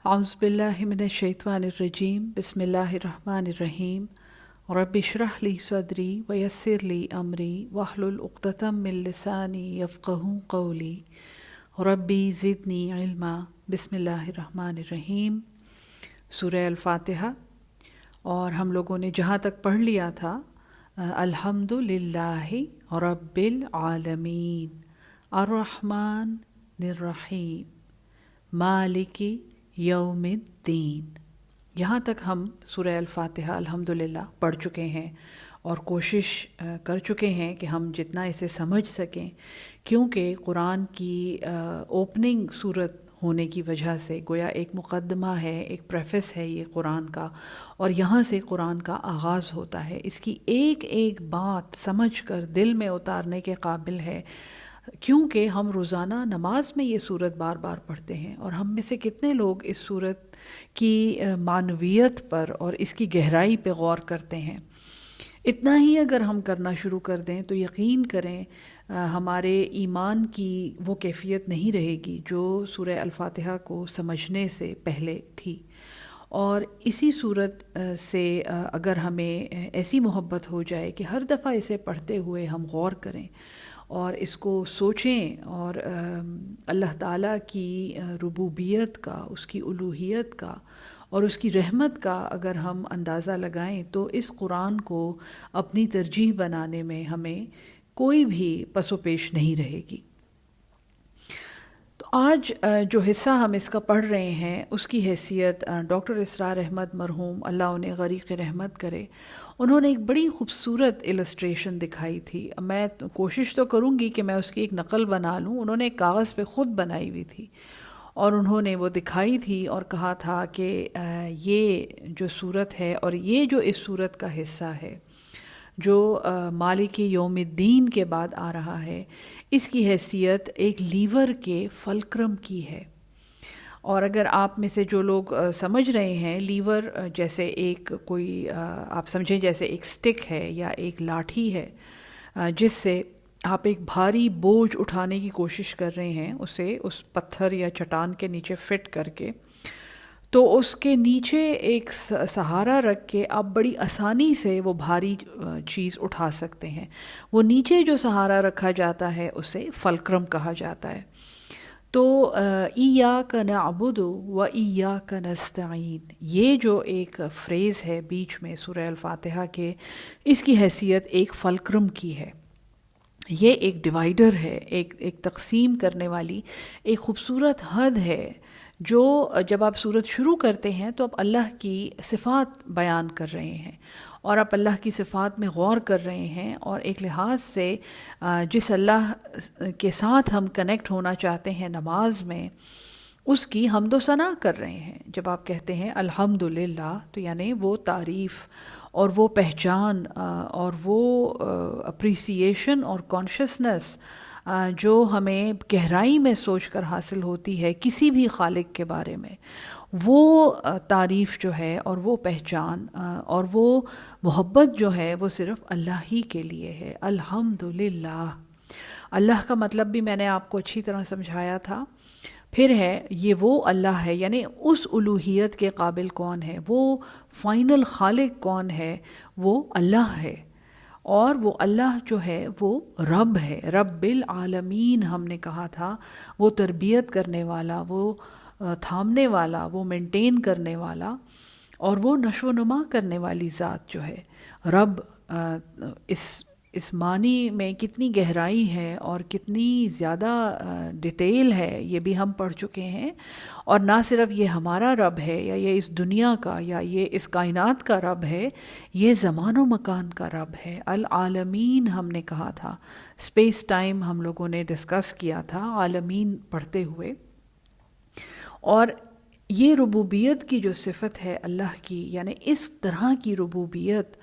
اعوذ باللہ من الشیطان الرجیم بسم اللہ الرحمن الرحیم رب اشرح لی صدری ویسر لی امری واحلل عقدۃ من لسانی یفقہوا قولی ربی زدنی علما۔ بسم اللہ الرحمن الرحیم، سورہ الفاتحہ۔ اور ہم لوگوں نے جہاں تک پڑھ لیا تھا الحمد للہ رب العالمین الرحمن الرحیم مالک یوم الدین، یہاں تک ہم سورہ الفاتحہ الحمدللہ پڑھ چکے ہیں اور کوشش کر چکے ہیں کہ ہم جتنا اسے سمجھ سکیں، کیونکہ قرآن کی اوپننگ صورت ہونے کی وجہ سے گویا ایک مقدمہ ہے، ایک پریفس ہے یہ قرآن کا، اور یہاں سے قرآن کا آغاز ہوتا ہے۔ اس کی ایک ایک بات سمجھ کر دل میں اتارنے کے قابل ہے، کیونکہ ہم روزانہ نماز میں یہ صورت بار بار پڑھتے ہیں، اور ہم میں سے کتنے لوگ اس صورت کی معنویت پر اور اس کی گہرائی پہ غور کرتے ہیں۔ اتنا ہی اگر ہم کرنا شروع کر دیں تو یقین کریں ہمارے ایمان کی وہ کیفیت نہیں رہے گی جو سورہ الفاتحہ کو سمجھنے سے پہلے تھی۔ اور اسی صورت سے اگر ہمیں ایسی محبت ہو جائے کہ ہر دفعہ اسے پڑھتے ہوئے ہم غور کریں اور اس کو سوچیں، اور اللہ تعالیٰ کی ربوبیت کا، اس کی الوہیت کا اور اس کی رحمت کا اگر ہم اندازہ لگائیں تو اس قرآن کو اپنی ترجیح بنانے میں ہمیں کوئی بھی پس و پیش نہیں رہے گی۔ تو آج جو حصہ ہم اس کا پڑھ رہے ہیں اس کی حیثیت ڈاکٹر اسرار احمد مرحوم، اللہ انہیں غریق رحمت کرے، انہوں نے ایک بڑی خوبصورت السٹریشن دکھائی تھی۔ میں کوشش تو کروں گی کہ میں اس کی ایک نقل بنا لوں۔ انہوں نے ایک کاغذ پہ خود بنائی ہوئی تھی اور انہوں نے وہ دکھائی تھی اور کہا تھا کہ یہ جو صورت ہے اور یہ جو اس صورت کا حصہ ہے جو مالک یوم الدین کے بعد آ رہا ہے، اس کی حیثیت ایک لیور کے فلکرم کی ہے۔ اور اگر آپ میں سے جو لوگ سمجھ رہے ہیں، لیور جیسے ایک کوئی آپ سمجھیں جیسے ایک سٹک ہے یا ایک لاٹھی ہے جس سے آپ ایک بھاری بوجھ اٹھانے کی کوشش کر رہے ہیں، اسے اس پتھر یا چٹان کے نیچے فٹ کر کے، تو اس کے نیچے ایک سہارا رکھ کے آپ بڑی آسانی سے وہ بھاری چیز اٹھا سکتے ہیں۔ وہ نیچے جو سہارا رکھا جاتا ہے اسے فلکرم کہا جاتا ہے۔ تو ایاک نعبد و ایاک نستعین، یہ جو ایک فریز ہے بیچ میں سورہ الفاتحہ کے، اس کی حیثیت ایک فلکرم کی ہے۔ یہ ایک ڈیوائیڈر ہے، ایک تقسیم کرنے والی ایک خوبصورت حد ہے، جو جب آپ صورت شروع کرتے ہیں تو آپ اللہ کی صفات بیان کر رہے ہیں اور آپ اللہ کی صفات میں غور کر رہے ہیں، اور ایک لحاظ سے جس اللہ کے ساتھ ہم کنیکٹ ہونا چاہتے ہیں نماز میں، اس کی حمد و ثنا کر رہے ہیں۔ جب آپ کہتے ہیں الحمدللہ تو یعنی وہ تعریف اور وہ پہچان اور وہ اپریسیشن اور کانشسنس جو ہمیں گہرائی میں سوچ کر حاصل ہوتی ہے کسی بھی خالق کے بارے میں، وہ تعریف جو ہے اور وہ پہچان اور وہ محبت جو ہے وہ صرف اللہ ہی کے لیے ہے۔ الحمدللہ، اللہ کا مطلب بھی میں نے آپ کو اچھی طرح سمجھایا تھا۔ پھر ہے یہ وہ اللہ ہے، یعنی اس الوہیت کے قابل کون ہے، وہ فائنل خالق کون ہے، وہ اللہ ہے۔ اور وہ اللہ جو ہے وہ رب ہے، رب العالمین ہم نے کہا تھا، وہ تربیت کرنے والا، وہ تھامنے والا، وہ مینٹین کرنے والا، اور وہ نشو و نما کرنے والی ذات جو ہے رب۔ اس معنی میں کتنی گہرائی ہے اور کتنی زیادہ ڈیٹیل ہے یہ بھی ہم پڑھ چکے ہیں۔ اور نہ صرف یہ ہمارا رب ہے یا یہ اس دنیا کا یا یہ اس کائنات کا رب ہے، یہ زمان و مکان کا رب ہے۔ العالمین ہم نے کہا تھا، اسپیس ٹائم ہم لوگوں نے ڈسکس کیا تھا عالمین پڑھتے ہوئے۔ اور یہ ربوبیت کی جو صفت ہے اللہ کی، یعنی اس طرح کی ربوبیت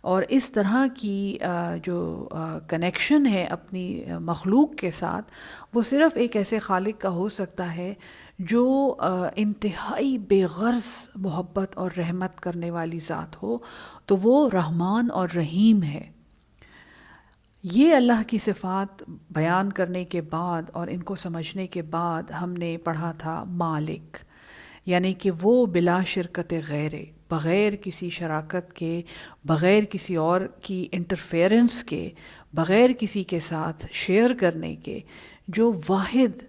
اور اس طرح کی جو کنیکشن ہے اپنی مخلوق کے ساتھ، وہ صرف ایک ایسے خالق کا ہو سکتا ہے جو انتہائی بے غرض محبت اور رحمت کرنے والی ذات ہو، تو وہ رحمان اور رحیم ہے۔ یہ اللہ کی صفات بیان کرنے کے بعد اور ان کو سمجھنے کے بعد ہم نے پڑھا تھا مالک، یعنی کہ وہ بلا شرکت غیر، بغیر کسی شراکت کے، بغیر کسی اور کی انٹرفیئرنس کے، بغیر کسی کے ساتھ شیئر کرنے کے، جو واحد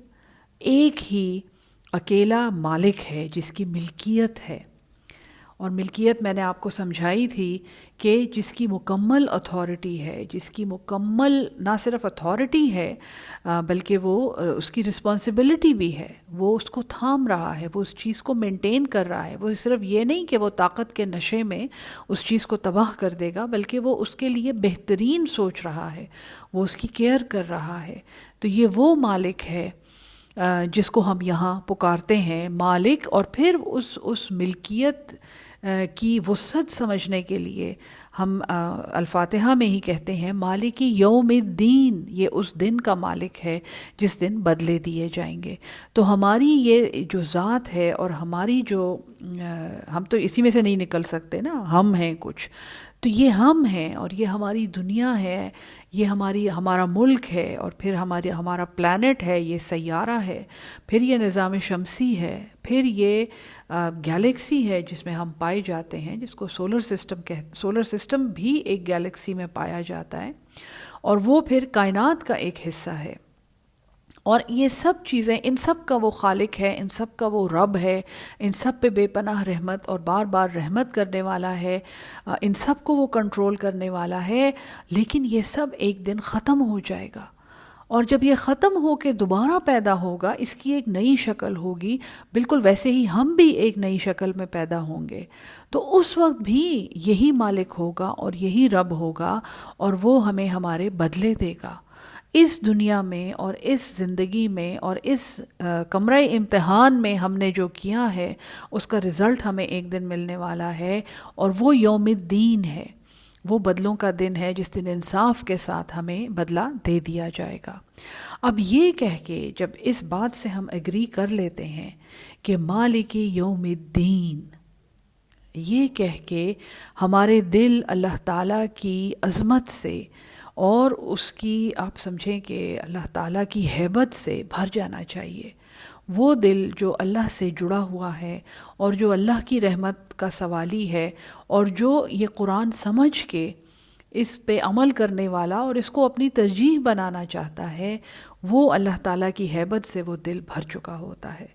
ایک ہی اکیلا مالک ہے جس کی ملکیت ہے. اور ملکیت میں نے آپ کو سمجھائی تھی کہ جس کی مکمل اتھارٹی ہے، جس کی مکمل نہ صرف اتھارٹی ہے بلکہ وہ اس کی رسپانسبلٹی بھی ہے، وہ اس کو تھام رہا ہے، وہ اس چیز کو مینٹین کر رہا ہے. وہ صرف یہ نہیں کہ وہ طاقت کے نشے میں اس چیز کو تباہ کر دے گا، بلکہ وہ اس کے لیے بہترین سوچ رہا ہے، وہ اس کی کیئر کر رہا ہے. تو یہ وہ مالک ہے جس کو ہم یہاں پکارتے ہیں مالک. اور پھر اس ملکیت کی وسعت سمجھنے کے لیے ہم الفاتحہ میں ہی کہتے ہیں مالک یوم الدین، یہ اس دن کا مالک ہے جس دن بدلے دیے جائیں گے. تو ہماری یہ جو ذات ہے اور ہماری جو ہم تو اسی میں سے نہیں نکل سکتے نا، ہم ہیں کچھ، تو یہ ہم ہیں اور یہ ہماری دنیا ہے، یہ ہمارا ملک ہے، اور پھر ہمارا پلانٹ ہے، یہ سیارہ ہے، پھر یہ نظام شمسی ہے، پھر یہ گیلیکسی ہے جس میں ہم پائے جاتے ہیں، جس کو سولر سسٹم بھی ایک گیلیکسی میں پایا جاتا ہے، اور وہ پھر کائنات کا ایک حصہ ہے. اور یہ سب چیزیں، ان سب کا وہ خالق ہے، ان سب کا وہ رب ہے، ان سب پہ بے پناہ رحمت اور بار بار رحمت کرنے والا ہے، ان سب کو وہ کنٹرول کرنے والا ہے. لیکن یہ سب ایک دن ختم ہو جائے گا، اور جب یہ ختم ہو کے دوبارہ پیدا ہوگا، اس کی ایک نئی شکل ہوگی، بالکل ویسے ہی ہم بھی ایک نئی شکل میں پیدا ہوں گے. تو اس وقت بھی یہی مالک ہوگا اور یہی رب ہوگا، اور وہ ہمیں ہمارے بدلے دے گا. اس دنیا میں اور اس زندگی میں اور اس کمرہ امتحان میں ہم نے جو کیا ہے اس کا رزلٹ ہمیں ایک دن ملنے والا ہے، اور وہ یوم الدین ہے، وہ بدلوں کا دن ہے جس دن انصاف کے ساتھ ہمیں بدلہ دے دیا جائے گا. اب یہ کہہ کے جب اس بات سے ہم ایگری کر لیتے ہیں کہ مالک یوم الدین، یہ کہہ کے ہمارے دل اللہ تعالیٰ کی عظمت سے اور اس کی، آپ سمجھیں کہ اللہ تعالیٰ کی ہیبت سے بھر جانا چاہیے. وہ دل جو اللہ سے جڑا ہوا ہے اور جو اللہ کی رحمت کا سوالی ہے، اور جو یہ قرآن سمجھ کے اس پہ عمل کرنے والا اور اس کو اپنی ترجیح بنانا چاہتا ہے، وہ اللہ تعالیٰ کی ہیبت سے وہ دل بھر چکا ہوتا ہے.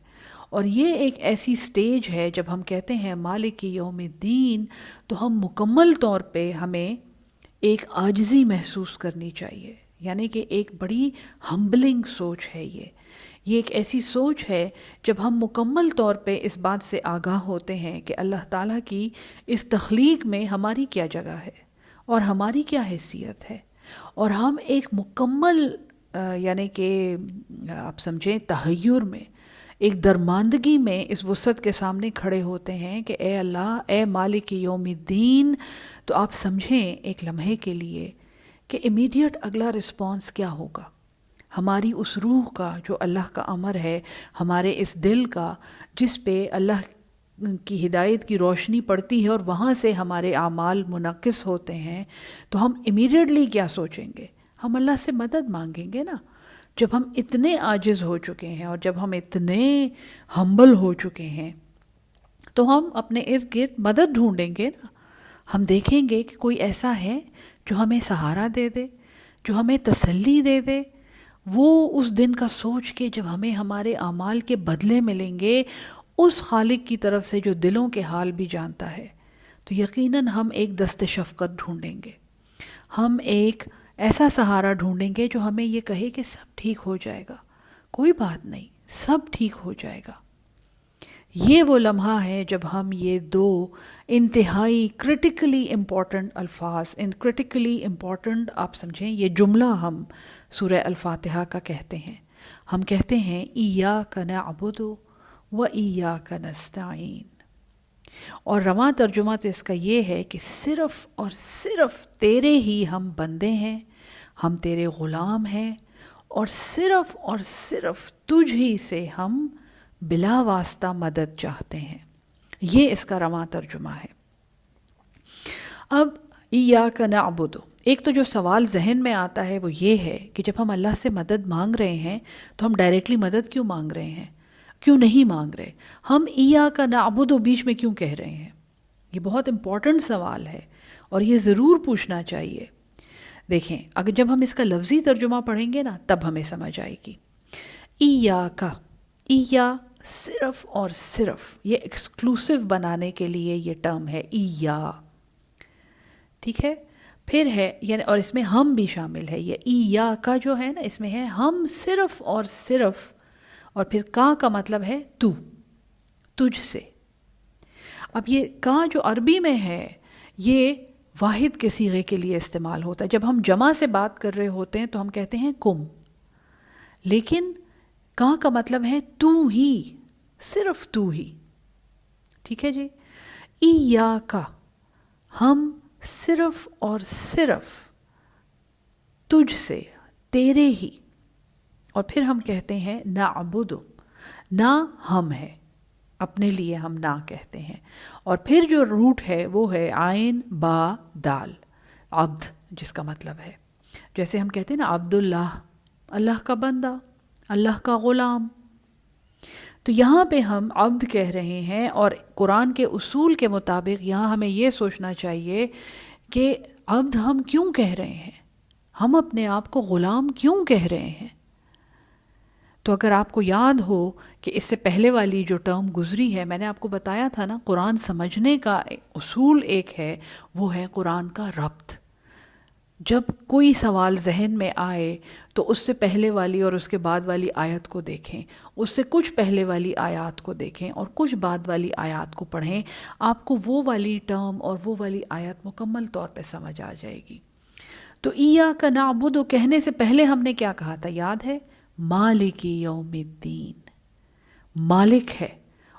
اور یہ ایک ایسی سٹیج ہے جب ہم کہتے ہیں مالک یوم الدین، تو ہم مکمل طور پہ ہمیں ایک عاجزی محسوس کرنی چاہیے. یعنی کہ ایک بڑی ہمبلنگ سوچ ہے یہ ایک ایسی سوچ ہے جب ہم مکمل طور پہ اس بات سے آگاہ ہوتے ہیں کہ اللہ تعالیٰ کی اس تخلیق میں ہماری کیا جگہ ہے اور ہماری کیا حیثیت ہے، اور ہم ایک مکمل یعنی کہ آپ سمجھیں تحیر میں، ایک درماندگی میں اس وسعت کے سامنے کھڑے ہوتے ہیں کہ اے اللہ، اے مالک یوم الدین. تو آپ سمجھیں ایک لمحے کے لیے کہ امیڈیٹ اگلا رسپانس کیا ہوگا ہماری اس روح کا جو اللہ کا امر ہے، ہمارے اس دل کا جس پہ اللہ کی ہدایت کی روشنی پڑتی ہے اور وہاں سے ہمارے اعمال منعکس ہوتے ہیں. تو ہم امیڈیٹلی کیا سوچیں گے؟ ہم اللہ سے مدد مانگیں گے نا. جب ہم اتنے عاجز ہو چکے ہیں اور جب ہم اتنے ہمبل ہو چکے ہیں تو ہم اپنے ارد گرد مدد ڈھونڈیں گے نا. ہم دیکھیں گے کہ کوئی ایسا ہے جو ہمیں سہارا دے دے، جو ہمیں تسلی دے دے. وہ اس دن کا سوچ کے جب ہمیں ہمارے اعمال کے بدلے ملیں گے اس خالق کی طرف سے جو دلوں کے حال بھی جانتا ہے، تو یقیناً ہم ایک دست شفقت ڈھونڈیں گے. ہم ایک ایسا سہارا ڈھونڈیں گے جو ہمیں یہ کہے کہ سب ٹھیک ہو جائے گا، کوئی بات نہیں، سب ٹھیک ہو جائے گا. یہ وہ لمحہ ہے جب ہم یہ دو انتہائی کرٹیکلی امپورٹنٹ الفاظ، کرٹیکلی امپورٹنٹ آپ سمجھیں یہ جملہ ہم سورہ الفاتحہ کا کہتے ہیں. ہم کہتے ہیں ایاک نعبد و ایاک نستعین، اور رواں ترجمہ تو اس کا یہ ہے کہ صرف اور صرف تیرے ہی ہم بندے ہیں، ہم تیرے غلام ہیں، اور صرف تجھ ہی سے ہم بلا واسطہ مدد چاہتے ہیں. یہ اس کا رواں ترجمہ ہے. اب ایاک نعبد، ایک تو جو سوال ذہن میں آتا ہے وہ یہ ہے کہ جب ہم اللہ سے مدد مانگ رہے ہیں تو ہم ڈائریکٹلی مدد کیوں مانگ رہے ہیں؟ کیوں نہیں مانگ رہے؟ ہم ایاک نعبد بیچ میں کیوں کہہ رہے ہیں؟ یہ بہت امپورٹنٹ سوال ہے اور یہ ضرور پوچھنا چاہیے۔ دیکھیں، اگر جب ہم اس کا لفظی ترجمہ پڑھیں گے نا تب ہمیں سمجھ آئے گی۔ ایاک، ایا صرف اور صرف، یہ ایکسکلوسیو بنانے کے لیے یہ ٹرم ہے ایا، ٹھیک ہے؟ پھر ہے یعنی، اور اس میں ہم بھی شامل ہے، یہ ایا کا جو ہے نا اس میں ہے ہم صرف اور صرف، اور پھر کا مطلب ہے تو، تجھ سے۔ اب یہ کا جو عربی میں ہے یہ واحد کے صیغے کے لیے استعمال ہوتا ہے۔ جب ہم جمع سے بات کر رہے ہوتے ہیں تو ہم کہتے ہیں کم، لیکن کا مطلب ہے تو ہی، صرف تو ہی، ٹھیک ہے جی؟ ایاک، ہم صرف اور صرف تجھ سے، تیرے ہی۔ اور پھر ہم کہتے ہیں نعبد، نہ ہم ہے، اپنے لیے ہم نہ کہتے ہیں۔ اور پھر جو روٹ ہے وہ ہے عین با دال، عبد، جس کا مطلب ہے جیسے ہم کہتے ہیں نا عبداللہ، اللہ کا بندہ، اللہ کا غلام۔ تو یہاں پہ ہم عبد کہہ رہے ہیں، اور قرآن کے اصول کے مطابق یہاں ہمیں یہ سوچنا چاہیے کہ عبد ہم کیوں کہہ رہے ہیں، ہم اپنے آپ کو غلام کیوں کہہ رہے ہیں؟ تو اگر آپ کو یاد ہو کہ اس سے پہلے والی جو ٹرم گزری ہے، میں نے آپ کو بتایا تھا نا، قرآن سمجھنے کا اصول ایک ہے، وہ ہے قرآن کا ربط۔ جب کوئی سوال ذہن میں آئے تو اس سے پہلے والی اور اس کے بعد والی آیت کو دیکھیں، اس سے کچھ پہلے والی آیات کو دیکھیں اور کچھ بعد والی آیات کو پڑھیں، آپ کو وہ والی ٹرم اور وہ والی آیت مکمل طور پہ سمجھ آ جائے گی۔ تو ایاک نعبد کہنے سے پہلے ہم نے کیا کہا تھا، یاد ہے؟ مالک یوم الدین، مالک ہے۔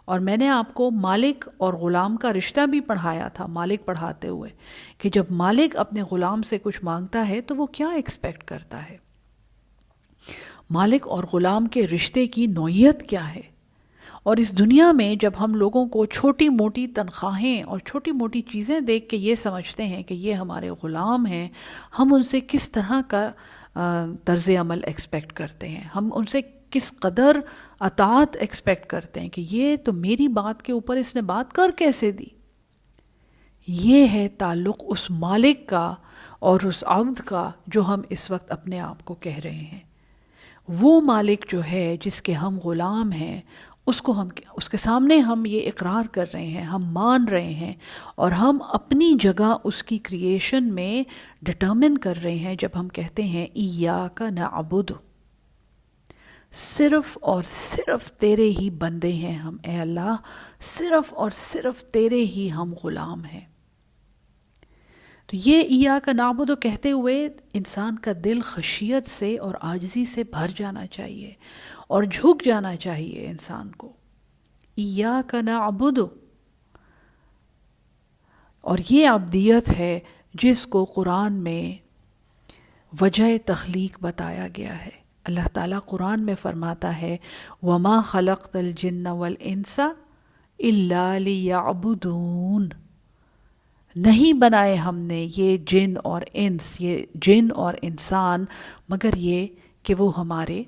اور میں نے آپ کو مالک اور غلام کا رشتہ بھی پڑھایا تھا، مالک پڑھاتے ہوئے، کہ جب مالک اپنے غلام سے کچھ مانگتا ہے تو وہ کیا ایکسپیکٹ کرتا ہے۔ مالک اور غلام کے رشتے کی نوعیت کیا ہے؟ اور اس دنیا میں جب ہم لوگوں کو چھوٹی موٹی تنخواہیں اور چھوٹی موٹی چیزیں دیکھ کے یہ سمجھتے ہیں کہ یہ ہمارے غلام ہیں، ہم ان سے کس طرح کا طرز عمل ایکسپیکٹ کرتے ہیں، ہم ان سے کس قدر اطاعت ایکسپیکٹ کرتے ہیں کہ یہ تو میری بات کے اوپر اس نے بات کر کیسے دی۔ یہ ہے تعلق اس مالک کا اور اس عبد کا جو ہم اس وقت اپنے آپ کو کہہ رہے ہیں۔ وہ مالک جو ہے جس کے ہم غلام ہیں، اس کے سامنے ہم یہ اقرار کر رہے ہیں، ہم مان رہے ہیں، اور ہم اپنی جگہ اس کی کریشن میں ڈٹرمن کر رہے ہیں جب ہم کہتے ہیں ایاک نعبد، صرف اور صرف تیرے ہی بندے ہیں ہم، اے اللہ، صرف اور صرف تیرے ہی ہم غلام ہیں۔ تو یہ ایاک نعبد کہتے ہوئے انسان کا دل خشیت سے اور عاجزی سے بھر جانا چاہیے اور جھک جانا چاہیے انسان کو۔ ایاک نعبد، اور یہ عبدیت ہے جس کو قرآن میں وجہ تخلیق بتایا گیا ہے۔ اللہ تعالیٰ قرآن میں فرماتا ہے وَمَا خَلَقْتَ الْجِنَّ وَالْإِنسَ إِلَّا لِيَعْبُدُونَ، نہیں بنائے ہم نے یہ جن اور انس، یہ جن اور انسان، مگر یہ کہ وہ ہمارے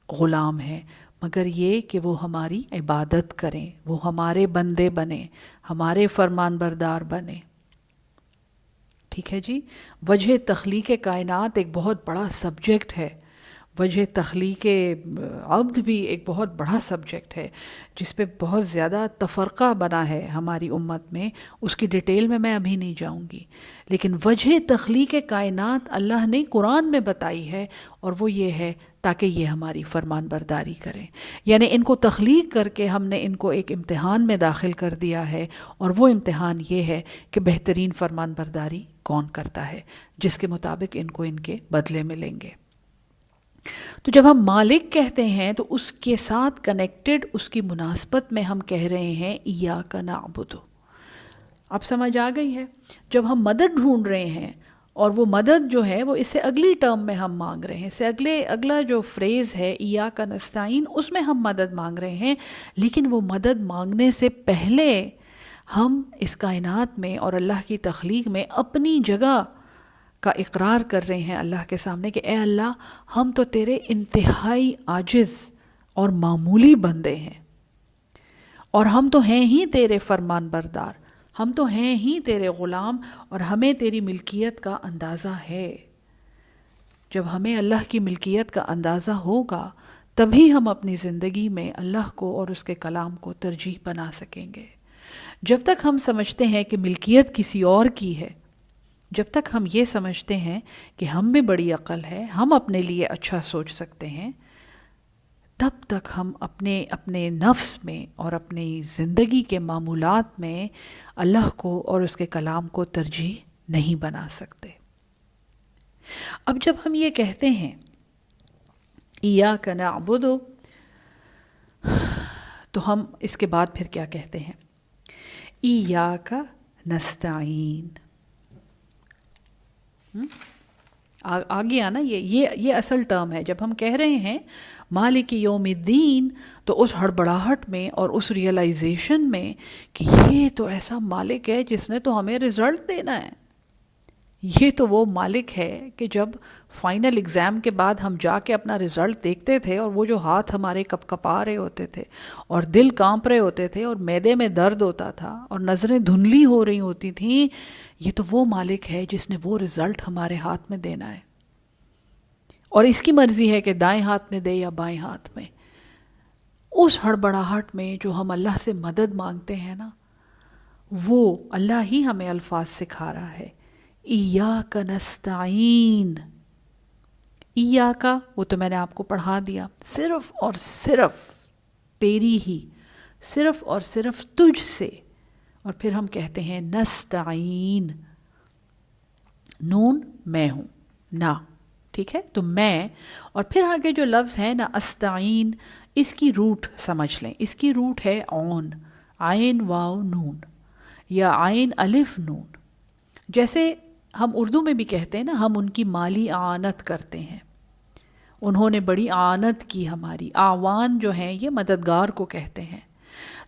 غلام ہیں، مگر یہ کہ وہ ہماری عبادت کریں، وہ ہمارے بندے بنیں، ہمارے فرمان بردار بنیں۔ ٹھیک ہے جی؟ وجہ تخلیق کائنات ایک بہت بڑا سبجیکٹ ہے، وجہ تخلیق عبد بھی ایک بہت بڑا سبجیکٹ ہے جس پہ بہت زیادہ تفرقہ بنا ہے ہماری امت میں، اس کی ڈیٹیل میں ابھی نہیں جاؤں گی، لیکن وجہ تخلیق کائنات اللہ نے قرآن میں بتائی ہے، اور وہ یہ ہے تاکہ یہ ہماری فرمان برداری کریں۔ یعنی ان کو تخلیق کر کے ہم نے ان کو ایک امتحان میں داخل کر دیا ہے، اور وہ امتحان یہ ہے کہ بہترین فرمان برداری کون کرتا ہے، جس کے مطابق ان کو ان کے بدلے ملیں گے۔ تو جب ہم مالک کہتے ہیں تو اس کے ساتھ کنیکٹڈ اس کی مناسبت میں ہم کہہ رہے ہیں ایاک نعبد۔ اب سمجھ آ گئی ہے؟ جب ہم مدد ڈھونڈ رہے ہیں، اور وہ مدد جو ہے وہ اس سے اگلی ٹرم میں ہم مانگ رہے ہیں، اس سے اگلا جو فریز ہے ایاک نستعین، اس میں ہم مدد مانگ رہے ہیں، لیکن وہ مدد مانگنے سے پہلے ہم اس کائنات میں اور اللہ کی تخلیق میں اپنی جگہ کا اقرار کر رہے ہیں اللہ کے سامنے کہ اے اللہ، ہم تو تیرے انتہائی عاجز اور معمولی بندے ہیں، اور ہم تو ہیں ہی تیرے فرمان بردار، ہم تو ہیں ہی تیرے غلام، اور ہمیں تیری ملکیت کا اندازہ ہے۔ جب ہمیں اللہ کی ملکیت کا اندازہ ہوگا تبھی ہم اپنی زندگی میں اللہ کو اور اس کے کلام کو ترجیح بنا سکیں گے۔ جب تک ہم سمجھتے ہیں کہ ملکیت کسی اور کی ہے، جب تک ہم یہ سمجھتے ہیں کہ ہم میں بڑی عقل ہے، ہم اپنے لیے اچھا سوچ سکتے ہیں، تب تک ہم اپنے نفس میں اور اپنی زندگی کے معمولات میں اللہ کو اور اس کے کلام کو ترجیح نہیں بنا سکتے۔ اب جب ہم یہ کہتے ہیں ایاک نعبد، تو ہم اس کے بعد پھر کیا کہتے ہیں؟ ایاک نستعین۔ آگے آنا، یہ اصل ٹرم ہے۔ جب ہم کہہ رہے ہیں مالک یوم الدین، تو اس ہڑبڑاہٹ میں اور اس ریئلائزیشن میں کہ یہ تو ایسا مالک ہے جس نے تو ہمیں رزلٹ دینا ہے، یہ تو وہ مالک ہے کہ جب فائنل ایگزام کے بعد ہم جا کے اپنا رزلٹ دیکھتے تھے اور وہ جو ہاتھ ہمارے کپ کپا رہے ہوتے تھے اور دل کانپ رہے ہوتے تھے اور معدے میں درد ہوتا تھا اور نظریں دھندلی ہو رہی ہوتی تھیں، یہ تو وہ مالک ہے جس نے وہ رزلٹ ہمارے ہاتھ میں دینا ہے، اور اس کی مرضی ہے کہ دائیں ہاتھ میں دے یا بائیں ہاتھ میں۔ اس ہڑبڑاہٹ میں جو ہم اللہ سے مدد مانگتے ہیں نا، وہ اللہ ہی ہمیں الفاظ سکھا رہا ہے، ایاک نستعین۔ ایاک، وہ تو میں نے آپ کو پڑھا دیا، صرف اور صرف تیری ہی، صرف اور صرف تجھ سے، اور پھر ہم کہتے ہیں نستعین، نون میں ہوں، نا، ٹھیک ہے، تو میں، اور پھر آگے جو لفظ ہے نا استعین، اس کی روٹ سمجھ لیں، اس کی روٹ ہے اون، عین واو نون، یا عین الف نون۔ جیسے ہم اردو میں بھی کہتے ہیں نا، ہم ان کی مالی اعانت کرتے ہیں، انہوں نے بڑی اعانت کی ہماری۔ آوان جو ہیں یہ مددگار کو کہتے ہیں،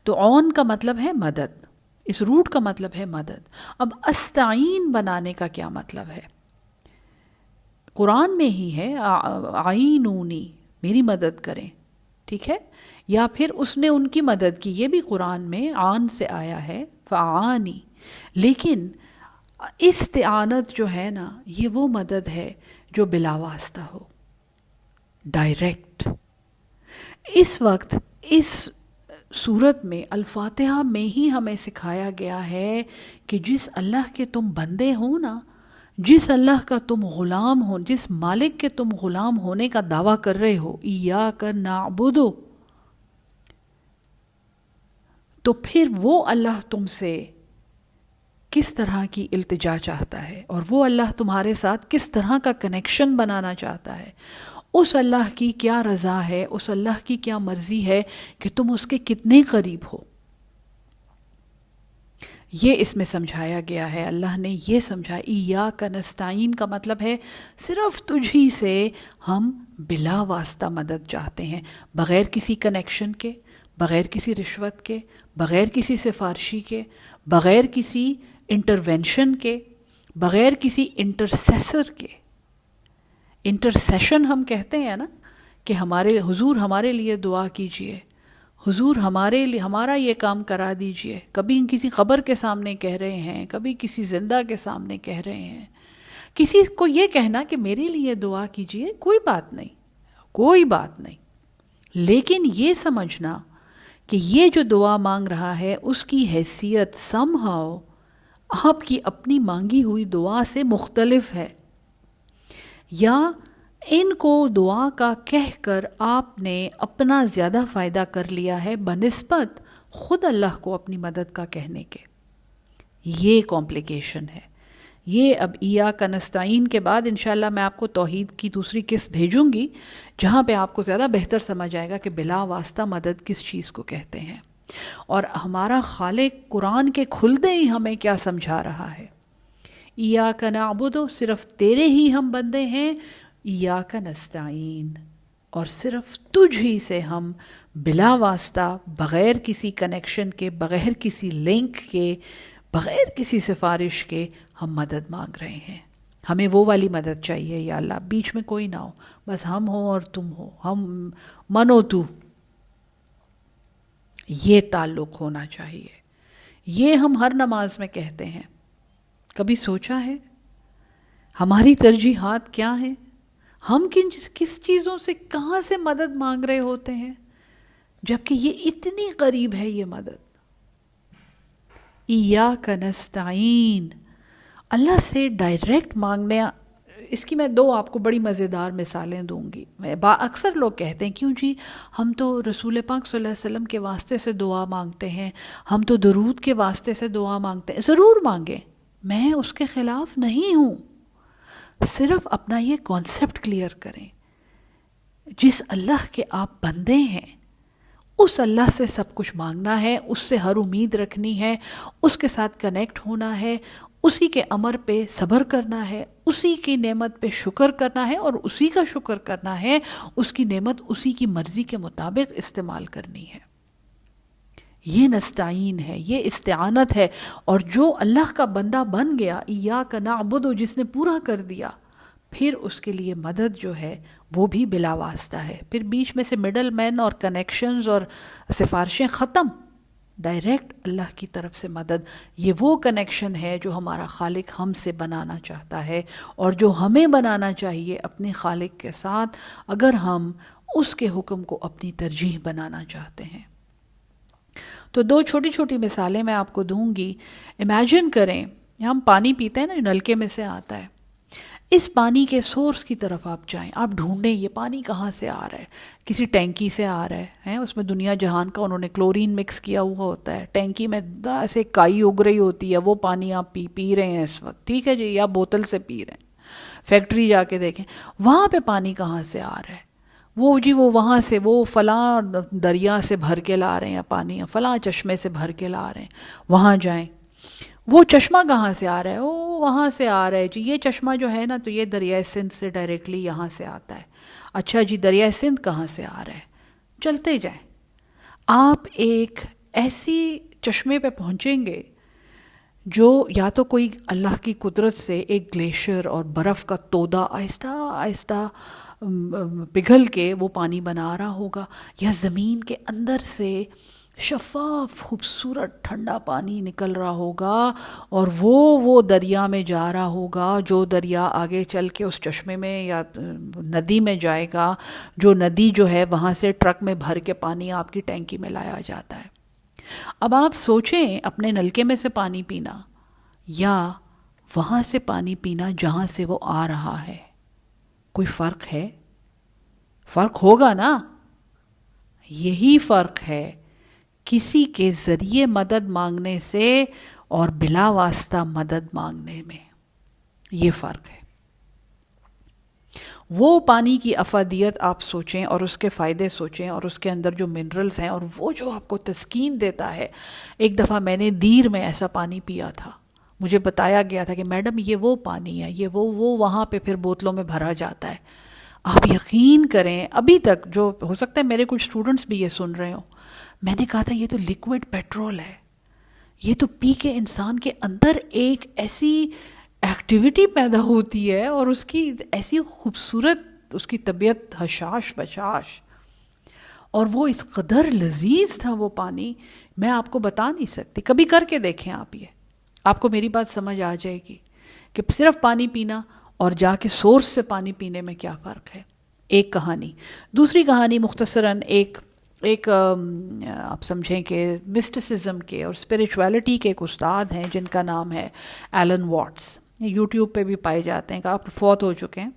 تو اون کا مطلب ہے مدد، اس روٹ کا مطلب ہے مدد۔ اب استعین بنانے کا کیا مطلب ہے؟ قرآن میں ہی ہے، آئینونی، میری مدد کریں، ٹھیک ہے، یا پھر اس نے ان کی مدد کی، یہ بھی قرآن میں آن سے آیا ہے، فعانی۔ لیکن استعانت جو ہے نا، یہ وہ مدد ہے جو بلا واسطہ ہو، ڈائریکٹ۔ اس وقت اس صورت میں الفاتحہ میں ہی ہمیں سکھایا گیا ہے کہ جس اللہ کے تم بندے ہو نا، جس اللہ کا تم غلام ہو، جس مالک کے تم غلام ہونے کا دعویٰ کر رہے ہو، ایاک نعبد، تو پھر وہ اللہ تم سے کس طرح کی التجا چاہتا ہے، اور وہ اللہ تمہارے ساتھ کس طرح کا کنیکشن بنانا چاہتا ہے، اس اللہ کی کیا رضا ہے، اس اللہ کی کیا مرضی ہے کہ تم اس کے کتنے قریب ہو، یہ اس میں سمجھایا گیا ہے۔ اللہ نے یہ سمجھا، ایاک نستعین کا مطلب ہے صرف تجھ ہی سے ہم بلا واسطہ مدد چاہتے ہیں، بغیر کسی کنیکشن کے، بغیر کسی رشوت کے، بغیر کسی سفارشی کے، بغیر کسی انٹرونشن کے، بغیر کسی انٹرسیسر کے۔ انٹرسیشن ہم کہتے ہیں نا کہ ہمارے حضور ہمارے لیے دعا کیجئے، حضور ہمارے لیے ہمارا یہ کام کرا دیجئے۔ کبھی کسی قبر کے سامنے کہہ رہے ہیں، کبھی کسی زندہ کے سامنے کہہ رہے ہیں۔ کسی کو یہ کہنا کہ میرے لیے دعا کیجئے، کوئی بات نہیں، کوئی بات نہیں، لیکن یہ سمجھنا کہ یہ جو دعا مانگ رہا ہے اس کی حیثیت سم ہاؤ آپ کی اپنی مانگی ہوئی دعا سے مختلف ہے، یا ان کو دعا کا کہہ کر آپ نے اپنا زیادہ فائدہ کر لیا ہے بنسبت خود اللہ کو اپنی مدد کا کہنے کے۔ یہ کمپلیکیشن ہے۔ یہ اب ایاک نستعین کے بعد انشاءاللہ میں آپ کو توحید کی دوسری قسط بھیجوں گی، جہاں پہ آپ کو زیادہ بہتر سمجھ آئے گا کہ بلا واسطہ مدد کس چیز کو کہتے ہیں، اور ہمارا خالق قرآن کے کھلتے ہی ہمیں کیا سمجھا رہا ہے۔ ایاک نعبد، صرف تیرے ہی ہم بندے ہیں، ایاک نستعین، اور صرف تجھ ہی سے ہم بلا واسطہ، بغیر کسی کنیکشن کے، بغیر کسی لنک کے، بغیر کسی سفارش کے ہم مدد مانگ رہے ہیں۔ ہمیں وہ والی مدد چاہیے یا اللہ، بیچ میں کوئی نہ ہو، بس ہم ہوں اور تم ہو، ہم منو تو، یہ تعلق ہونا چاہیے. یہ ہم ہر نماز میں کہتے ہیں. کبھی سوچا ہے ہماری ترجیحات کیا ہیں؟ ہم کس چیزوں سے کہاں سے مدد مانگ رہے ہوتے ہیں جبکہ یہ اتنی قریب ہے یہ مدد. ایاک نستعین، اللہ سے ڈائریکٹ مانگنے. اس کی میں 2 آپ کو بڑی مزیدار مثالیں دوں گی. اکثر لوگ کہتے ہیں کیوں جی ہم تو رسول پاک صلی اللہ علیہ وسلم کے واسطے سے دعا مانگتے ہیں، ہم تو درود کے واسطے سے دعا مانگتے ہیں. ضرور مانگیں، میں اس کے خلاف نہیں ہوں. صرف اپنا یہ کانسیپٹ کلیئر کریں. جس اللہ کے آپ بندے ہیں اس اللہ سے سب کچھ مانگنا ہے، اس سے ہر امید رکھنی ہے، اس کے ساتھ کنیکٹ ہونا ہے، اسی کے امر پہ صبر کرنا ہے، اسی کی نعمت پہ شکر کرنا ہے اور اسی کا شکر کرنا ہے، اس کی نعمت اسی کی مرضی کے مطابق استعمال کرنی ہے. یہ نستعین ہے، یہ استعانت ہے. اور جو اللہ کا بندہ بن گیا، ایاک نعبد، جس نے پورا کر دیا، پھر اس کے لیے مدد جو ہے وہ بھی بلا واسطہ ہے. پھر بیچ میں سے مڈل مین اور کنیکشنز اور سفارشیں ختم. ڈائریکٹ اللہ کی طرف سے مدد. یہ وہ کنیکشن ہے جو ہمارا خالق ہم سے بنانا چاہتا ہے اور جو ہمیں بنانا چاہیے اپنے خالق کے ساتھ، اگر ہم اس کے حکم کو اپنی ترجیح بنانا چاہتے ہیں. تو 2 چھوٹی چھوٹی مثالیں میں آپ کو دوں گی. امیجن کریں ہم پانی پیتے ہیں نا جو نلکے میں سے آتا ہے، اس پانی کے سورس کی طرف آپ جائیں، آپ ڈھونڈیں یہ پانی کہاں سے آ رہا ہے. کسی ٹینکی سے آ رہا ہے، اس میں دنیا جہان کا انہوں نے کلورین مکس کیا ہوا ہوتا ہے. ٹینکی میں ایسے کائی اگ رہی ہوتی ہے، وہ پانی آپ پی رہے ہیں اس وقت، ٹھیک ہے جی، یا بوتل سے پی رہے ہیں. فیکٹری جا کے دیکھیں وہاں پہ پانی کہاں سے آ رہا ہے. وہ وہاں سے وہ فلاں دریا سے بھر کے لا رہے ہیں پانی، فلاں چشمے سے بھر کے لا رہے ہیں. وہاں جائیں، وہ چشمہ کہاں سے آ رہا ہے؟ وہاں سے آ رہا ہے جی. یہ چشمہ جو ہے نا تو یہ دریائے سندھ سے ڈائریکٹلی یہاں سے آتا ہے. اچھا جی، دریائے سندھ کہاں سے آ رہا ہے؟ چلتے جائیں، آپ ایک ایسی چشمے پہ پہنچیں گے جو یا تو کوئی اللہ کی قدرت سے ایک گلیشیئر اور برف کا تودہ آہستہ آہستہ پگھل کے وہ پانی بنا رہا ہوگا، یا زمین کے اندر سے شفاف خوبصورت ٹھنڈا پانی نکل رہا ہوگا اور وہ دریا میں جا رہا ہوگا، جو دریا آگے چل کے اس چشمے میں یا ندی میں جائے گا، جو ندی جو ہے وہاں سے ٹرک میں بھر کے پانی آپ کی ٹینکی میں لایا جاتا ہے. اب آپ سوچیں اپنے نلکے میں سے پانی پینا یا وہاں سے پانی پینا جہاں سے وہ آ رہا ہے، کوئی فرق ہے؟ فرق ہوگا نا. یہی فرق ہے کسی کے ذریعے مدد مانگنے سے اور بلا واسطہ مدد مانگنے میں. یہ فرق ہے. وہ پانی کی افادیت آپ سوچیں اور اس کے فائدے سوچیں اور اس کے اندر جو منرلز ہیں اور وہ جو آپ کو تسکین دیتا ہے. ایک دفعہ میں نے دیر میں ایسا پانی پیا تھا، مجھے بتایا گیا تھا کہ میڈم یہ وہ پانی ہے، یہ وہ وہاں پہ پھر بوتلوں میں بھرا جاتا ہے. آپ یقین کریں ابھی تک جو ہو سکتا ہے میرے کچھ اسٹوڈنٹس بھی یہ سن رہے ہوں، میں نے کہا تھا یہ تو لیکوڈ پیٹرول ہے، یہ تو پی کے انسان کے اندر ایک ایسی ایکٹیویٹی پیدا ہوتی ہے اور اس کی ایسی خوبصورت اس کی طبیعت حشاش بشاش، اور وہ اس قدر لذیذ تھا وہ پانی، میں آپ کو بتا نہیں سکتی. کبھی کر کے دیکھیں آپ، یہ آپ کو میری بات سمجھ آ جائے گی کہ صرف پانی پینا اور جا کے سورس سے پانی پینے میں کیا فرق ہے. ایک کہانی. دوسری کہانی مختصراً ایک آپ سمجھیں کہ مسٹسزم کے اور اسپریچویلٹی کے ایک استاد ہیں جن کا نام ہے ایلن واٹس، یوٹیوب پہ بھی پائے جاتے ہیں، کہ آپ فوت ہو چکے ہیں.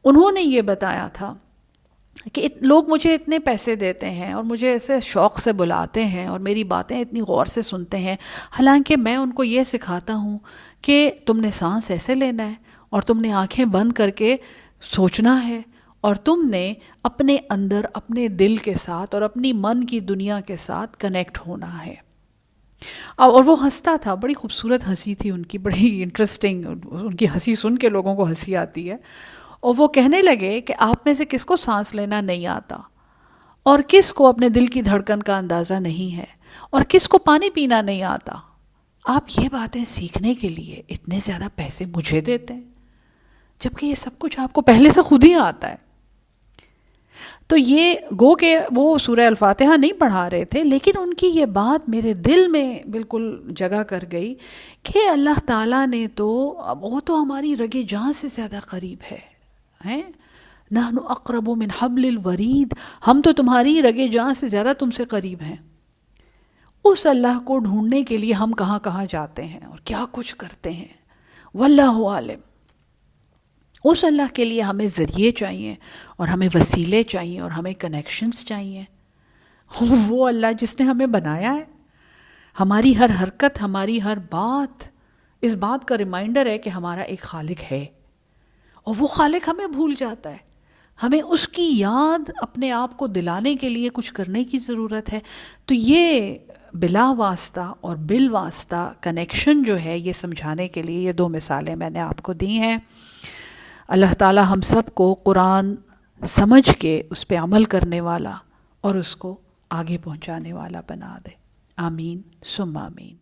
انہوں نے یہ بتایا تھا کہ لوگ مجھے اتنے پیسے دیتے ہیں اور مجھے ایسے شوق سے بلاتے ہیں اور میری باتیں اتنی غور سے سنتے ہیں، حالانکہ میں ان کو یہ سکھاتا ہوں کہ تم نے سانس ایسے لینا ہے اور تم نے آنکھیں بند کر کے سوچنا ہے اور تم نے اپنے اندر اپنے دل کے ساتھ اور اپنی من کی دنیا کے ساتھ کنیکٹ ہونا ہے. اور وہ ہنستا تھا، بڑی خوبصورت ہنسی تھی ان کی، بڑی انٹرسٹنگ، ان کی ہنسی سن کے لوگوں کو ہنسی آتی ہے. اور وہ کہنے لگے کہ آپ میں سے کس کو سانس لینا نہیں آتا اور کس کو اپنے دل کی دھڑکن کا اندازہ نہیں ہے اور کس کو پانی پینا نہیں آتا. آپ یہ باتیں سیکھنے کے لیے اتنے زیادہ پیسے مجھے دیتے ہیں جبکہ یہ سب کچھ آپ کو پہلے سے خود ہی آتا ہے. تو یہ گو کہ وہ سورہ الفاتحہ نہیں پڑھا رہے تھے، لیکن ان کی یہ بات میرے دل میں بالکل جگہ کر گئی کہ اللہ تعالیٰ نے تو، وہ تو ہماری رگ جان سے زیادہ قریب ہے، ہیں نحن اقرب من حبل الورید، ہم تو تمہاری رگ جان سے زیادہ تم سے قریب ہیں۔ اس اللہ کو ڈھونڈنے کے لیے ہم کہاں کہاں جاتے ہیں اور کیا کچھ کرتے ہیں، واللہ عالم۔ اس اللہ کے لیے ہمیں ذریعے چاہیے اور ہمیں وسیلے چاہیے اور ہمیں کنیکشنز چاہیے۔ وہ اللہ جس نے ہمیں بنایا ہے، ہماری ہر حرکت، ہماری ہر بات اس بات کا ریمائنڈر ہے کہ ہمارا ایک خالق ہے، اور وہ خالق ہمیں بھول جاتا ہے۔ ہمیں اس کی یاد اپنے آپ کو دلانے کے لیے کچھ کرنے کی ضرورت ہے۔ تو یہ بلا واسطہ اور بال واسطہ کنیکشن جو ہے، یہ سمجھانے کے لیے یہ دو مثالیں میں نے آپ کو دی ہیں۔ اللہ تعالی ہم سب کو قرآن سمجھ کے اس پہ عمل کرنے والا اور اس کو آگے پہنچانے والا بنا دے۔ آمین ثم آمین۔